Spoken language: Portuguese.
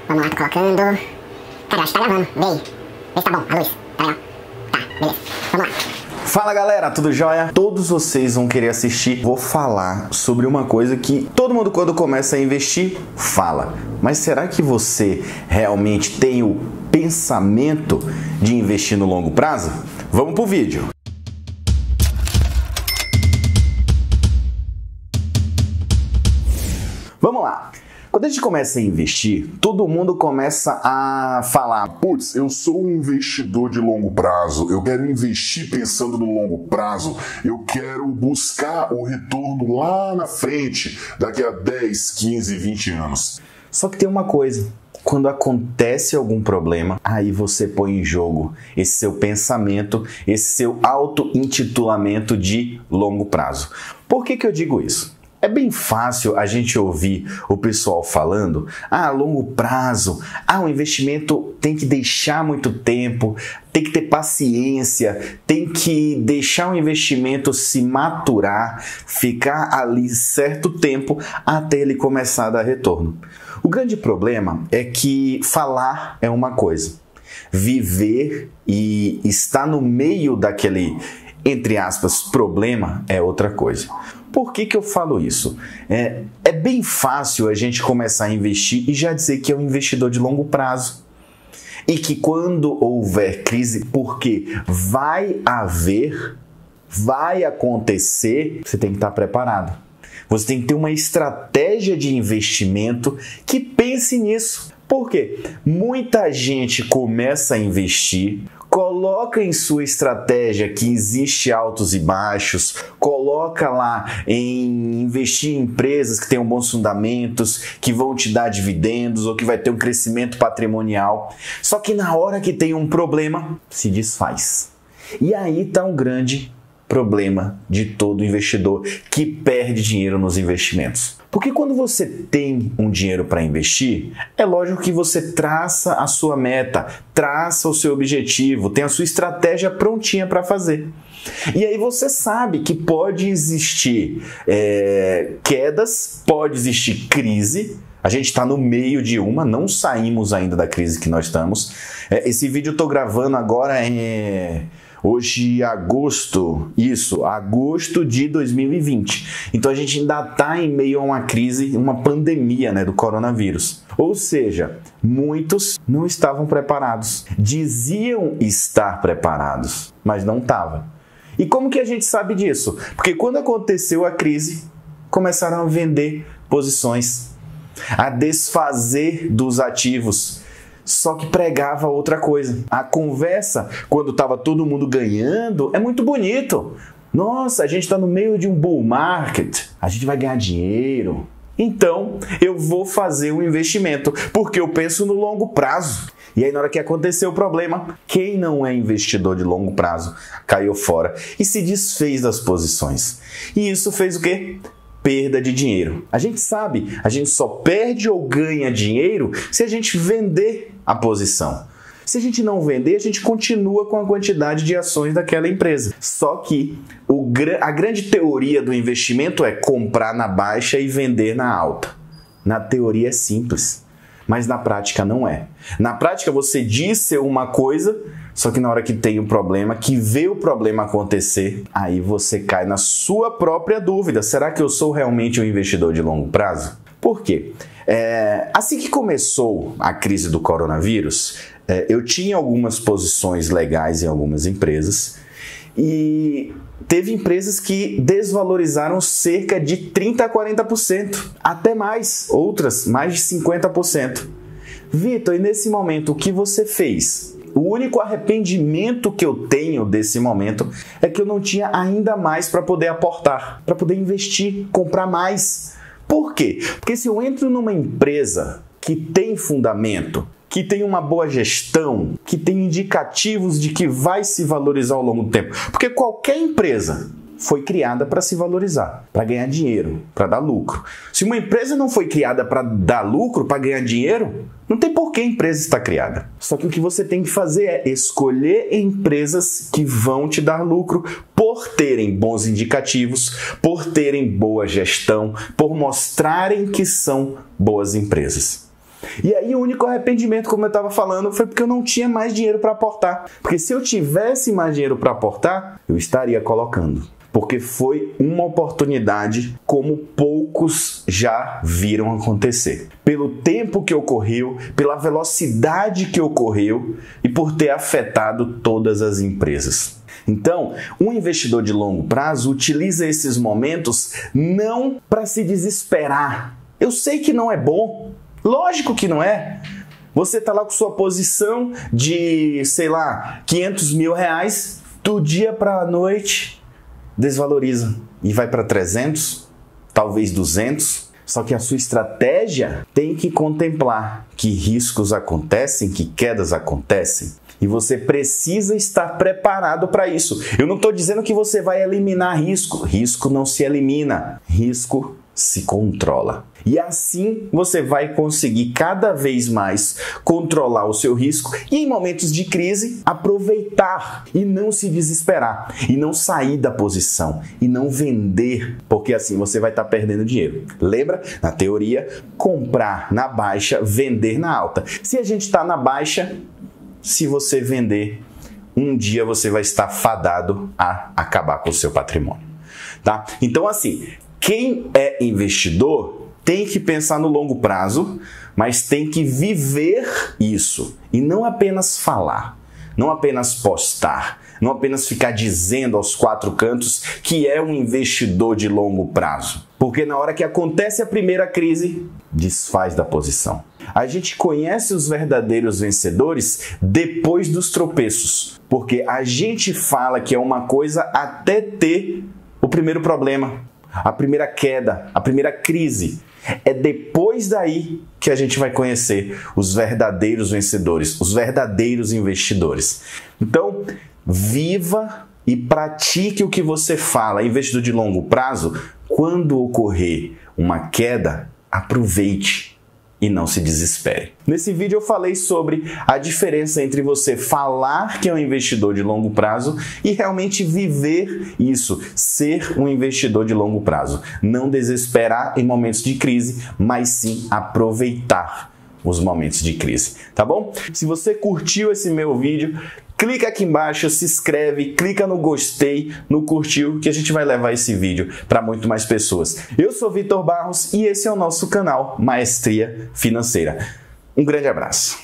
Vamos lá, tô colocando. Cara, eu acho que tá gravando. Vê se tá bom, a luz. Tá legal? Tá, beleza. Vamos lá. Fala galera, tudo jóia? Todos vocês vão querer assistir. Vou falar sobre uma coisa que todo mundo quando começa a investir fala. Mas será que você realmente tem o pensamento de investir no longo prazo? Vamos pro vídeo. Vamos lá. Quando a gente começa a investir, todo mundo começa a falar: putz, eu sou um investidor de longo prazo, eu quero investir pensando no longo prazo, eu quero buscar o retorno lá na frente, daqui a 10, 15, 20 anos. Só que tem uma coisa, quando acontece algum problema, aí você põe em jogo esse seu pensamento, esse seu auto-intitulamento de longo prazo. Por que eu digo isso? É bem fácil a gente ouvir o pessoal falando: longo prazo, o investimento tem que deixar muito tempo, tem que ter paciência, tem que deixar o investimento se maturar, ficar ali certo tempo até ele começar a dar retorno. O grande problema é que falar é uma coisa, viver e estar no meio daquele, entre aspas, problema é outra coisa. Por que eu falo isso? É bem fácil a gente começar a investir e já dizer que é um investidor de longo prazo. E que quando houver crise, porque vai acontecer, você tem que estar preparado. Você tem que ter uma estratégia de investimento que pense nisso. Por quê? Muita gente começa a investir, coloca em sua estratégia que existe altos e baixos, coloca lá em investir em empresas que tenham bons fundamentos, que vão te dar dividendos ou que vai ter um crescimento patrimonial. Só que na hora que tem um problema, se desfaz. E aí está um grande problema de todo investidor que perde dinheiro nos investimentos. Porque quando você tem um dinheiro para investir, é lógico que você traça a sua meta, traça o seu objetivo, tem a sua estratégia prontinha para fazer. E aí você sabe que pode existir quedas, pode existir crise. A gente está no meio de uma, não saímos ainda da crise que nós estamos. Esse vídeo eu estou gravando agora hoje, agosto de 2020. Então a gente ainda está em meio a uma crise, uma pandemia, do coronavírus. Ou seja, muitos não estavam preparados. Diziam estar preparados, mas não estavam. E como que a gente sabe disso? Porque quando aconteceu a crise, começaram a vender posições, a desfazer dos ativos. Só que pregava outra coisa. A conversa, quando estava todo mundo ganhando, é muito bonito. Nossa, a gente está no meio de um bull market, a gente vai ganhar dinheiro. Então, eu vou fazer um investimento, porque eu penso no longo prazo. E aí, na hora que aconteceu o problema, quem não é investidor de longo prazo caiu fora e se desfez das posições. E isso fez o quê? Perda de dinheiro. A gente sabe, a gente só perde ou ganha dinheiro se a gente vender a posição. Se a gente não vender, a gente continua com a quantidade de ações daquela empresa. Só que a grande teoria do investimento é comprar na baixa e vender na alta. Na teoria é simples, mas na prática não é. Na prática você diz ser uma coisa, só que na hora que tem um problema, que vê o problema acontecer, aí você cai na sua própria dúvida. Será que eu sou realmente um investidor de longo prazo? Por quê? Assim que começou a crise do coronavírus, eu tinha algumas posições legais em algumas empresas e teve empresas que desvalorizaram cerca de 30% a 40%, até mais, outras mais de 50%. Vitor, e nesse momento o que você fez? O único arrependimento que eu tenho desse momento é que eu não tinha ainda mais para poder aportar, para poder investir, comprar mais. Por quê? Porque se eu entro numa empresa que tem fundamento, que tem uma boa gestão, que tem indicativos de que vai se valorizar ao longo do tempo, porque qualquer empresa foi criada para se valorizar, para ganhar dinheiro, para dar lucro. Se uma empresa não foi criada para dar lucro, para ganhar dinheiro, não tem por que a empresa estar criada. Só que o que você tem que fazer é escolher empresas que vão te dar lucro por terem bons indicativos, por terem boa gestão, por mostrarem que são boas empresas. E aí o único arrependimento, como eu estava falando, foi porque eu não tinha mais dinheiro para aportar. Porque se eu tivesse mais dinheiro para aportar, eu estaria colocando. Porque foi uma oportunidade como poucos já viram acontecer. Pelo tempo que ocorreu, pela velocidade que ocorreu e por ter afetado todas as empresas. Então, um investidor de longo prazo utiliza esses momentos não para se desesperar. Eu sei que não é bom, lógico que não é. Você está lá com sua posição de, sei lá, 500 mil reais, do dia para a noite desvaloriza e vai para 300, talvez 200. Só que a sua estratégia tem que contemplar que riscos acontecem, que quedas acontecem. E você precisa estar preparado para isso. Eu não estou dizendo que você vai eliminar risco. Risco não se elimina. Risco se controla. E assim você vai conseguir cada vez mais controlar o seu risco e em momentos de crise aproveitar e não se desesperar e não sair da posição e não vender, porque assim você vai estar perdendo dinheiro. Lembra? Na teoria, comprar na baixa, vender na alta. Se a gente está na baixa, se você vender, um dia você vai estar fadado a acabar com o seu patrimônio, tá? Então assim, quem é investidor tem que pensar no longo prazo, mas tem que viver isso e não apenas falar, não apenas postar, não apenas ficar dizendo aos quatro cantos que é um investidor de longo prazo. Porque na hora que acontece a primeira crise, desfaz da posição. A gente conhece os verdadeiros vencedores depois dos tropeços, porque a gente fala que é uma coisa até ter o primeiro problema, a primeira queda, a primeira crise. É depois daí que a gente vai conhecer os verdadeiros vencedores, os verdadeiros investidores. Então, viva e pratique o que você fala. Investidor de longo prazo, quando ocorrer uma queda, aproveite e não se desespere. Nesse vídeo eu falei sobre a diferença entre você falar que é um investidor de longo prazo e realmente viver isso, ser um investidor de longo prazo. Não desesperar em momentos de crise, mas sim aproveitar os momentos de crise, tá bom? Se você curtiu esse meu vídeo, clica aqui embaixo, se inscreve, clica no gostei, no curtiu, que a gente vai levar esse vídeo para muito mais pessoas. Eu sou Vitor Barros e esse é o nosso canal Maestria Financeira. Um grande abraço.